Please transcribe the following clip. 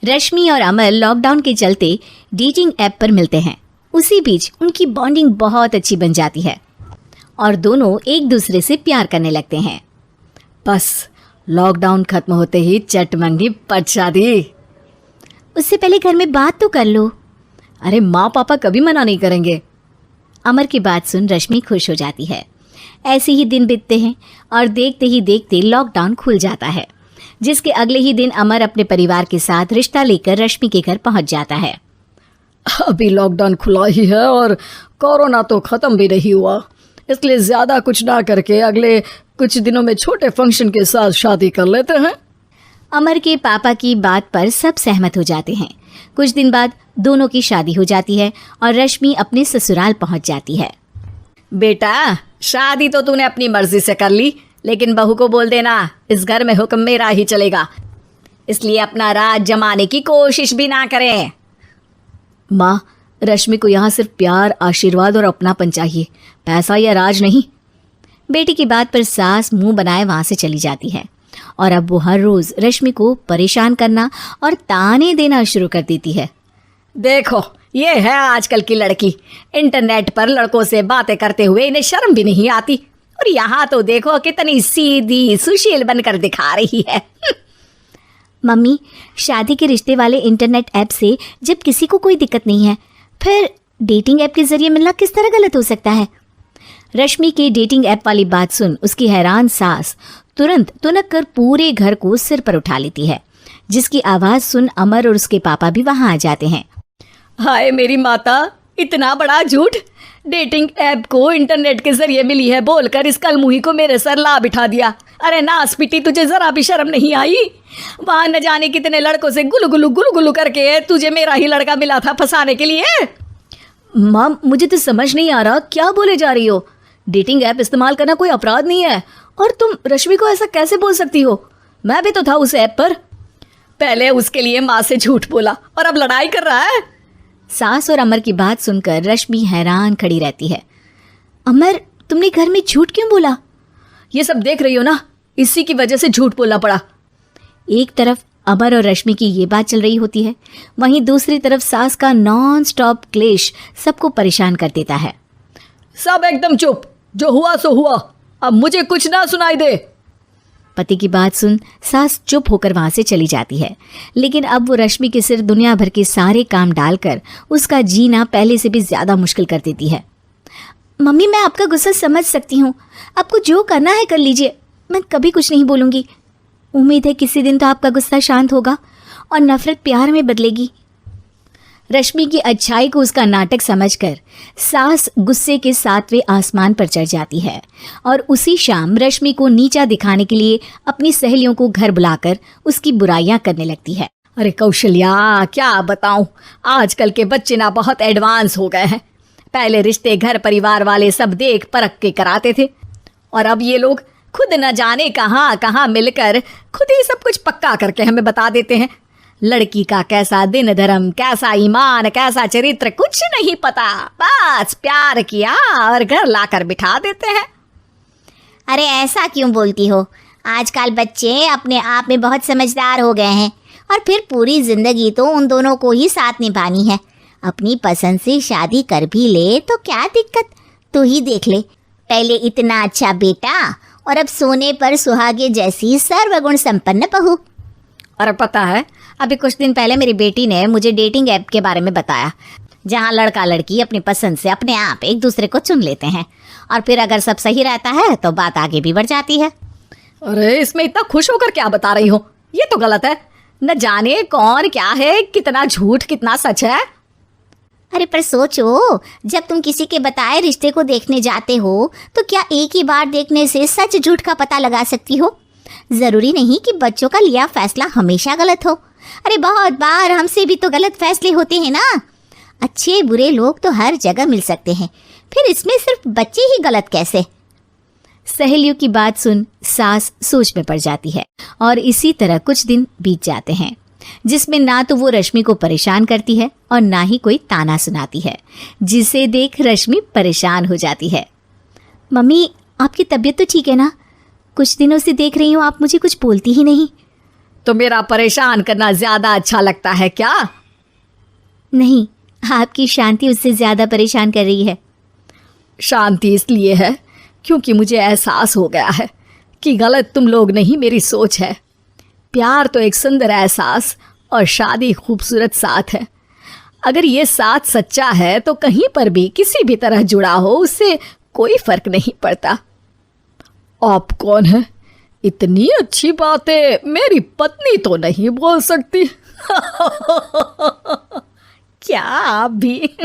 रश्मि और अमर लॉकडाउन के चलते डेटिंग ऐप पर मिलते हैं। उसी बीच उनकी बॉन्डिंग बहुत अच्छी बन जाती है और दोनों एक दूसरे से प्यार करने लगते हैं। बस लॉकडाउन खत्म होते ही चट मंगी पट शादी। उससे पहले घर में बात तो कर लो। अरे माँ पापा कभी मना नहीं करेंगे। अमर की बात सुन रश्मि खुश हो जाती है। ऐसे ही दिन बीतते हैं और देखते ही देखते लॉकडाउन खुल जाता है, जिसके अगले ही दिन अमर अपने परिवार के साथ रिश्ता लेकर रश्मि के घर पहुंच जाता है। अभी लॉकडाउन खुला ही है और कोरोना तो खत्म भी नहीं हुआ, इसलिए ज्यादा कुछ ना करके अगले कुछ दिनों में छोटे फंक्शन के साथ शादी कर लेते हैं। अमर के पापा की बात पर सब सहमत हो जाते हैं। कुछ दिन बाद दोनों की शादी हो जाती है और रश्मि अपने ससुराल पहुंच जाती है। बेटा, शादी तो तूने अपनी मर्जी से कर ली, लेकिन बहू को बोल देना इस घर में हुक्म मेरा ही चलेगा, इसलिए अपना राज जमाने की कोशिश भी ना करें। माँ, रश्मि को यहाँ सिर्फ प्यार, आशीर्वाद और अपनापन चाहिए, पैसा या राज नहीं। बेटी की बात पर सास मुंह बनाए वहां से चली जाती है और अब वो हर रोज रश्मि को परेशान करना और ताने देना शुरू कर देती है। देखो, ये है आजकल की लड़की, इंटरनेट पर लड़कों से बातें करते हुए इन्हें शर्म भी नहीं आती, और यहाँ तो देखो कितनी सीधी सुशील बनकर दिखा रही है। मम्मी, शादी के रिश्ते वाले इंटरनेट ऐप से जब किसी को कोई दिक्कत नहीं है, फिर डेटिंग ऐप के जरिए मिलना किस तरह गलत हो सकता है? रश्मि के डेटिंग ऐप वाली बात सुन उसकी हैरान सास तुरंत तुनक कर पूरे घर को सिर पर उठा लेती है, जिसकी आवाज सुन अमर और उसके पापा भी वहां आ जाते हैं। हाय मेरी माता, इतना बड़ा झूठ! डेटिंग ऐप को इंटरनेट के जरिए मिली है बोलकर इस कलमुही को मेरे सर ला बिठा दिया। अरे नास पिटी, तुझे जरा भी शर्म नहीं आई? वहां न जाने कितने लड़कों से गुलु गुलु करके तुझे मेरा ही लड़का मिला था फंसाने के लिए। माँ, मुझे तो समझ नहीं आ रहा क्या बोले जा रही हो। डेटिंग ऐप इस्तेमाल करना कोई अपराध नहीं है, और तुम रश्मि को ऐसा कैसे बोल सकती हो? मैं भी तो था उस ऐप पर। पहले उसके लिए माँ से झूठ बोला और अब लड़ाई कर रहा है। सास और अमर की बात सुनकर रश्मि हैरान खड़ी रहती है। अमर, तुमने घर में झूठ क्यों बोला? ये सब देख रही हो ना, इसी की वजह से झूठ बोलना पड़ा। एक तरफ अमर और रश्मि की ये बात चल रही होती है, वहीं दूसरी तरफ सास का नॉन स्टॉप क्लेश सबको परेशान कर देता है। सब एकदम चुप, जो हुआ सो हुआ, अब मुझे कुछ ना सुनाई दे। पति की बात सुन सास चुप होकर वहां से चली जाती है, लेकिन अब वो रश्मि के सिर दुनिया भर के सारे काम डालकर उसका जीना पहले से भी ज्यादा मुश्किल कर देती है। मम्मी, मैं आपका गुस्सा समझ सकती हूँ, आपको जो करना है कर लीजिए, मैं कभी कुछ नहीं बोलूँगी। उम्मीद है किसी दिन तो आपका गुस्सा शांत होगा और नफरत प्यार में बदलेगी। रश्मि की अच्छाई को उसका नाटक समझकर सास गुस्से के 7वें आसमान पर चढ़ जाती है और उसी शाम रश्मि को नीचा दिखाने के लिए अपनी सहेलियों को घर बुलाकर उसकी बुराइयां करने लगती है। अरे कौशल्या, क्या बताऊं, आजकल के बच्चे ना बहुत एडवांस हो गए हैं। पहले रिश्ते घर परिवार वाले सब देख परख के कराते थे, और अब ये लोग खुद न जाने कहाँ कहाँ मिलकर खुद ही सब कुछ पक्का करके हमें बता देते हैं। लड़की का कैसा दिन धर्म, कैसा ईमान, कैसा चरित्र कुछ नहीं पता, बस प्यार किया और घर लाकर बिठा देते हैं। अरे ऐसा क्यों बोलती हो? आजकल बच्चे अपने आप में बहुत समझदार हो गए हैं, और फिर पूरी जिंदगी तो उन दोनों को ही साथ निभानी है। अपनी पसंद से शादी कर भी ले तो क्या दिक्कत? तू ही देख ले, पहले इतना अच्छा बेटा और अब सोने पर सुहागे जैसी सर्वगुण संपन्न बहू। और पता है, अभी कुछ दिन पहले मेरी बेटी ने मुझे डेटिंग ऐप के बारे में बताया, जहाँ लड़का लड़की अपनी पसंद से अपने आप एक दूसरे को चुन लेते हैं, और फिर अगर सब सही रहता है तो बात आगे भी बढ़ जाती है। अरे इसमें इतना खुश होकर क्या बता रही हो? ये तो गलत है। न जाने कौन क्या है, कितना झूठ कितना सच है। अरे पर सोचो, जब तुम किसी के बताए रिश्ते को देखने जाते हो तो क्या एक ही बार देखने से सच झूठ का पता लगा सकती हो? जरूरी नहीं कि बच्चों का लिया फैसला हमेशा गलत हो। अरे बहुत बार हमसे भी तो गलत फैसले होते हैं ना। अच्छे बुरे लोग तो हर जगह मिल सकते हैं, फिर इसमें सिर्फ बच्चे ही गलत कैसे? सहेलियों की बात सुन सास सोच में पड़ जाती है, और इसी तरह कुछ दिन बीत जाते हैं, जिसमें ना तो वो रश्मि को परेशान करती है और ना ही कोई ताना सुनाती है, जिसे देख रश्मि परेशान हो जाती है। मम्मी, आपकी तबीयत तो ठीक है ना? कुछ दिनों से देख रही हूँ आप मुझे कुछ बोलती ही नहीं। तो मेरा परेशान करना ज्यादा अच्छा लगता है क्या? नहीं, आपकी शांति उससे ज्यादा परेशान कर रही है। शांति इसलिए है क्योंकि मुझे एहसास हो गया है कि गलत तुम लोग नहीं, मेरी सोच है। प्यार तो एक सुंदर एहसास और शादी खूबसूरत साथ है। अगर ये साथ सच्चा है तो कहीं पर भी किसी भी तरह जुड़ा हो, उससे कोई फर्क नहीं पड़ता। आप कौन है? इतनी अच्छी बातें मेरी पत्नी तो नहीं बोल सकती। क्या आप भी?